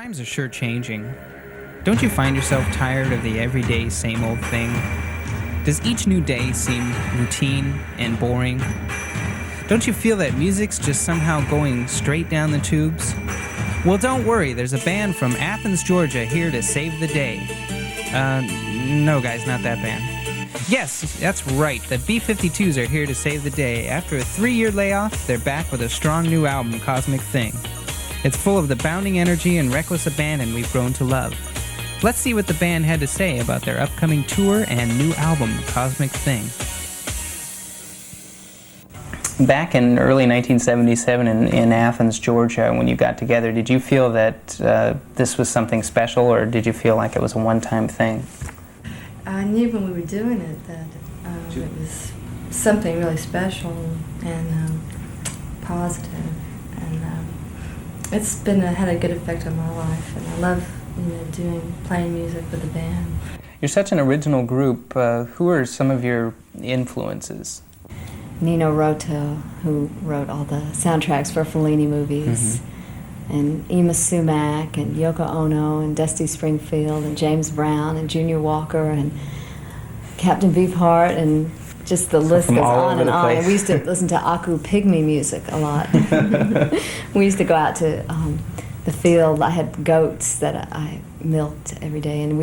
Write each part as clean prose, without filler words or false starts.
Times are sure changing. Don't you find yourself tired of the everyday same old thing? Does each new day seem routine and boring? Don't you feel that music's just somehow going straight down the tubes? Well, don't worry, there's a band from Athens, Georgia here to save the day. No guys, not that band. Yes, that's right, the B-52's are here to save the day. After a 3-year layoff, they're back with a strong new album, Cosmic Thing. It's full of the bounding energy and reckless abandon we've grown to love. Let's see what the band had to say about their upcoming tour and new album, Cosmic Thing. Back in early 1977 in Athens, Georgia, when you got together, did you feel that this was something special, or did you feel like it was a one-time thing? I knew when we were doing it that it was something really special and positive, and it's had a good effect on my life, and I love playing music with the band. You're such an original group. Who are some of your influences? Nino Rota, who wrote all the soundtracks for Fellini movies, and Ima Sumac, and Yoko Ono, and Dusty Springfield, and James Brown, and Junior Walker, and Captain Beefheart, and just the list goes on and on. And we used to listen to Aku Pygmy music a lot. We used to go out to the field. I had goats that I milked every day, and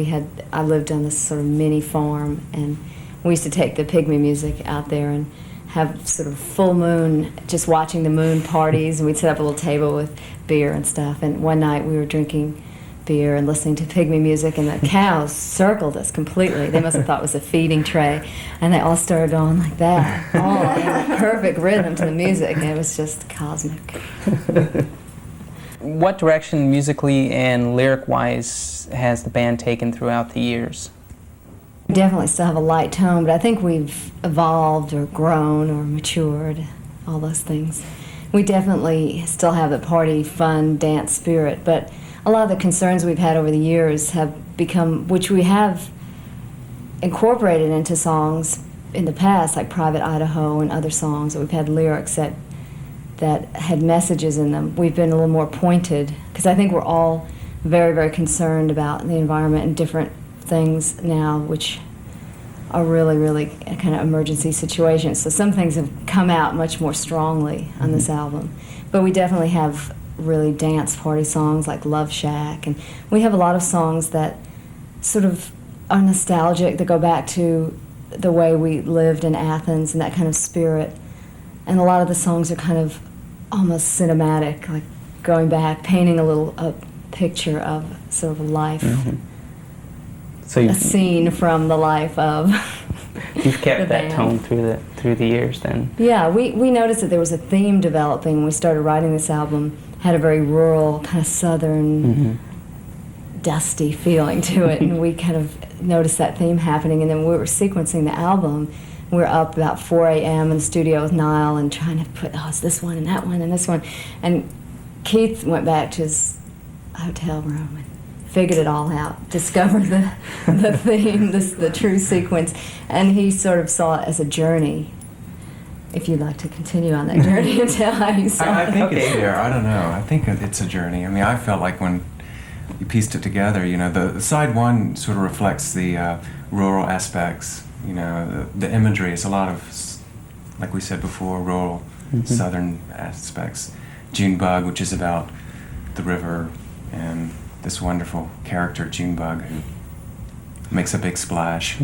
I lived on this sort of mini farm, and we used to take the pygmy music out there and have sort of full moon, just watching the moon parties, and we'd set up a little table with beer and stuff. And one night we were drinking beer and listening to pygmy music, and the cows circled us completely. They must have thought it was a feeding tray, and they all started going like that, all in a perfect rhythm to the music, and it was just cosmic. What direction musically and lyric-wise has the band taken throughout the years? We definitely still have a light tone, but I think we've evolved or grown or matured, all those things. We definitely still have the party, fun, dance spirit, but a lot of the concerns we've had over the years have become, which we have incorporated into songs in the past, like Private Idaho and other songs that we've had lyrics that had messages in them. We've been a little more pointed, because I think we're all very, very concerned about the environment and different things now, which are really, really kind of emergency situations. So some things have come out much more strongly on this album. But we definitely have really dance party songs like Love Shack, and we have a lot of songs that sort of are nostalgic, that go back to the way we lived in Athens and that kind of spirit. And a lot of the songs are kind of almost cinematic, like going back, painting a picture of sort of life. So a scene from the life of you've kept that tone through the years then? Yeah, we noticed that there was a theme developing when we started writing this album. Had a very rural, kind of southern, dusty feeling to it, and we kind of noticed that theme happening, and then we were sequencing the album. We were up about 4 a.m. in the studio with Niall and trying to put, it's this one and that one and this one. And Keith went back to his hotel room and figured it all out, discovered the theme, the true sequence, and he sort of saw it as a journey. If you'd like to continue on that journey and tell how you saw it. I think it's there. I don't know. I think it's a journey. I mean, I felt like when you pieced it together, the side one sort of reflects the rural aspects. The imagery is a lot of, like we said before, rural, southern aspects. Junebug, which is about the river, and this wonderful character, Junebug, who makes a big splash.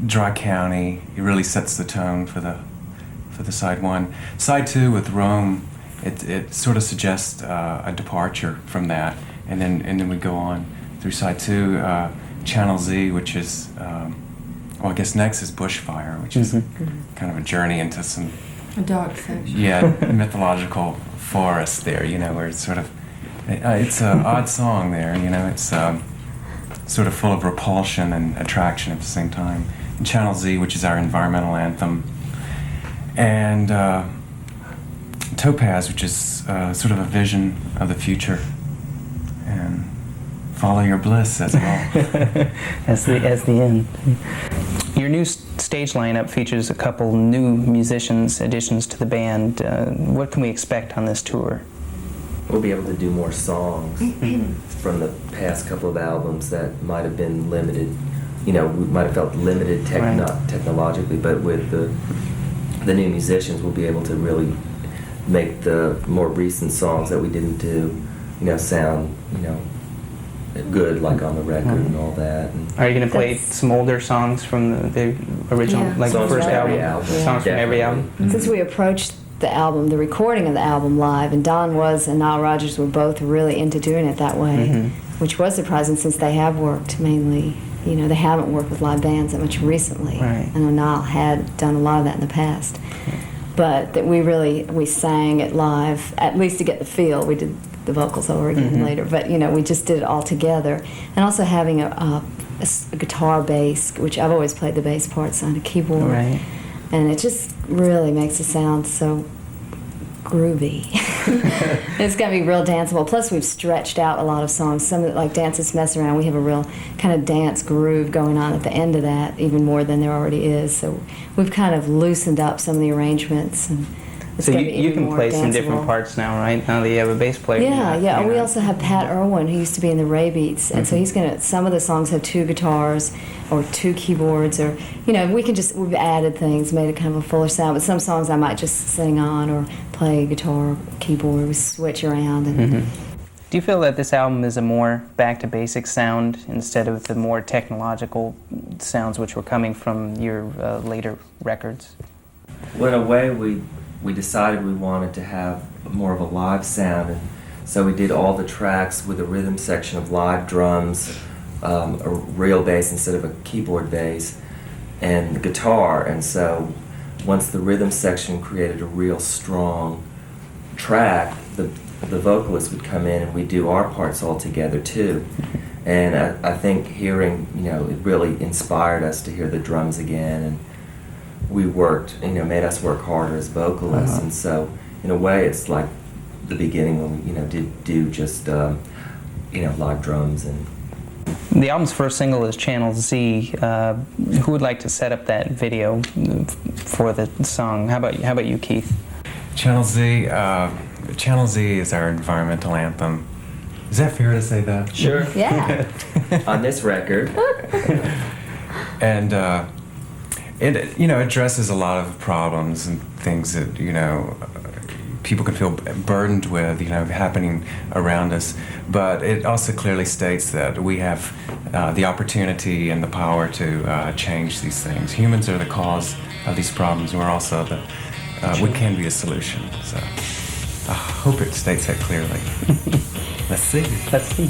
Dry County, it really sets the tone for the side one. Side two with Rome, it sort of suggests a departure from that, and then we go on through side two. Channel Z, which is I guess next is Bushfire, which is kind of a journey into some dark section. Yeah, mythological forest there. Where it's sort of it's an odd song there. It's sort of full of repulsion and attraction at the same time. And Channel Z, which is our environmental anthem, and Topaz, which is sort of a vision of the future, and Follow Your Bliss as well. as the end. Your new stage lineup features a couple new musicians, additions to the band. What can we expect on this tour? we'll be able to do more songs from the past couple of albums that might have been limited. You know, we might have felt limited technologically, but with the new musicians, we'll be able to really make the more recent songs that we didn't do, you know, sound, you know, good, like on the record and all that. And Are you going to play some older songs from the original, Yeah. like the songs first from every album? album. Songs from every Definitely. album? Since we approached the album, the recording of the album live, and Don was and Nile Rodgers were both really into doing it that way, which was surprising since they have worked mainly, you know, they haven't worked with live bands that much recently. Right. I know Nile had done a lot of that in the past. But that we sang it live, at least to get the feel. We did the vocals over again later, but you know, we just did it all together. And also having a guitar bass, which I've always played the bass parts on a keyboard. Right. And it just really makes it sound so groovy. It's going to be real danceable. Plus, we've stretched out a lot of songs. Some of it, like Dances Mess Around, we have a real kind of dance groove going on at the end of that, even more than there already is. So we've kind of loosened up some of the arrangements. And it's So gonna you, be you even can more play some different danceable. parts now, right? Now that you have a bass player. Yeah, yeah. You We know. also have Pat Irwin, who used to be in the Ray Beats, and so he's gonna. Some of the songs have 2 guitars or 2 keyboards, or you know, we've added things, made it kind of a fuller sound. But some songs I might just sing on or play guitar, keyboard. We switch around. And Do you feel that this album is a more back to basics sound instead of the more technological sounds which were coming from your later records? Well, in a way, we decided we wanted to have more of a live sound, and so we did all the tracks with a rhythm section of live drums, a real bass instead of a keyboard bass, and the guitar. And so once the rhythm section created a real strong track, the vocalist would come in and we'd do our parts all together too. And I think hearing, you know, it really inspired us to hear the drums again, and we worked, you know, made us work harder as vocalists. And so in a way it's like the beginning when we, you know, did do just you know, live drums. And The album's first single is Channel Z. Who would like to set up that video for the song? How about you, Keith? Channel Z. Channel Z is our environmental anthem. Is that fair to say that? sure. yeah, On this record, And it, you know, addresses a lot of problems and things that, you know, people can feel burdened with, you know, happening around us. But it also clearly states that we have the opportunity and the power to change these things. Humans are the cause of these problems, and we're also we can be a solution. So I hope it states that clearly. Let's see. Let's see.